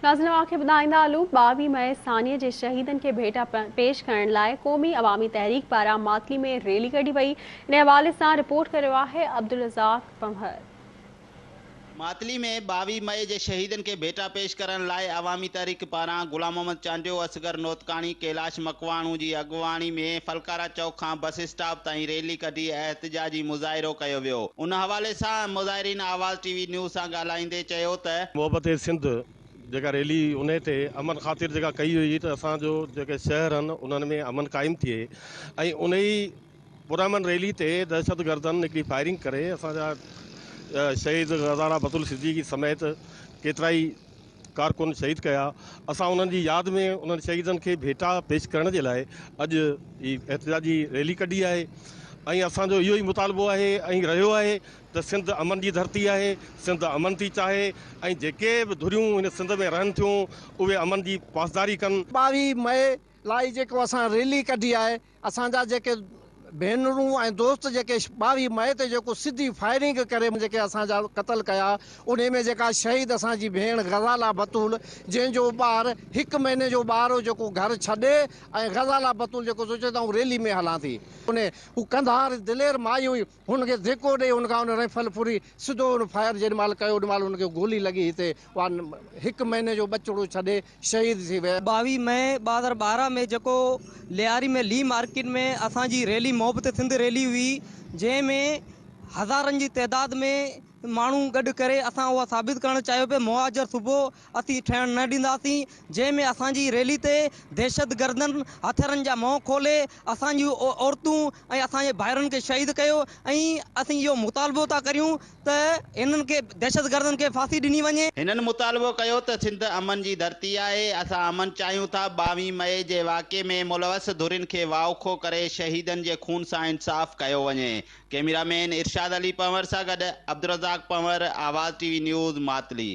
नाज़रीन खे ॿुधाईंदा हलूं 22 मई सानिया जे शहीदन के भेटा पेश करण लाइ क़ौमी अवामी तहरीक पारां मातली में रैली कढी वई। इन हवाले सां रिपोर्ट करियो आहे अब्दुल रज़ाक पंवर। मातली में 22 मई जे शहीदन के भेटा पेश करण लाइ अवामी तहरीक पारां गुलाम मोहम्मद चांडियो, असगर नोतकानी, कैलाश मकवाणू जी अगवानी में फलकारा चौक खां बस स्टॉप ताईं रैली कढी एहतजाजी मुज़ाहिरो कयो वियो। उन हवाले सां मुज़ाहिरीन आवाज़ टीवी न्यूज़ सां ॻाल्हाईंदे चयो त मोहब्बत सिंध जेका रैली उन ते अमन ख़ातिर जेका कई हुई त असांजो जेके शहर आहिनि उन्हनि में अमन क़ाइमु थिए ऐं उन ई पुरअमन रैली ते दहशतगर्दनि हिकिड़ी फायरिंग करे असांजा शहीद ग़ज़ाला बतुल सिद्दीकी समेत केतिरा ई कारकुन शहीद कया। असां उन्हनि जी यादि में उन्हनि शहीदनि खे भेटा पेश करण जे लाइ अॼु ही एहतजाजी रैली कढी आहे ऐं असांजो इहो ई मुतालबो आहे ऐं रहियो आहे त सिंध अमन जी धरती आहे, सिंध अमन थी चाहे ऐं जेके बि धुरियूं हिन सिंध में रहनि थियूं उहे अमन जी पासदारी कनि। 22 मई लाइ जेको असां रैली कढी आहे, असांजा जेके भेनरूं ऐं दोस्त जेके 22 मई ते जेको सिधी फायरिंग करे जेके असांजा क़तल कया, उन में जेका शहीद असांजी भेण ग़ज़ाला बतूल जंहिंजो ॿार 1 महीने जो ॿार हो जेको घर छॾे ऐं ग़ज़ाला बतूल जेको सोचे त रैली में हलां थी, उन हू कंधार दिलेर माई हुई, हुनखे धिको ॾेई हुनखां उन राइफल फुरी सिधो हुन फायर जेॾीमहिल कयो ओॾीमहिल हुनखे गोली लॻी हिते 1 महीने जो बचड़ो छॾे शहीद थी वियो। 22 मई 2012 में जेको लियारी में ली मार्केट में असांजी रैली मोहब्बत सिंध रैली हुई, जंहिंमें हज़ारनि जी तइदाद में माण्हू गॾु करे असां उहा साबित करणु चाहियो पिया मुहाजिर सुबुह असीं ठहिण न ॾींदासीं, जंहिंमें असांजी रैली ते दहशतगर्दनि हथियारनि जा मुंहुं खोले असांजियूं औरतूं ऐं असांजे भाइरनि खे शहीद कयो ऐं असीं इहो मुतालबो था करियूं त इन्हनि खे दहशतगर्दनि खे फांसी ॾिनी वञे। हिननि मुतालबो कयो त सिंध अमन जी धरती आहे, असां अमन चाहियूं था। 22 मई जे वाक़े में मुलवस धुरिन खे वाउखो करे शहीदनि जे खून सां इंसाफ़ कयो वञे। कैमरामैन इरशाद अली पंवर सां गॾु अब्दुल रज़ाक पंवर, आवाज़ टीवी न्यूज़, मातली।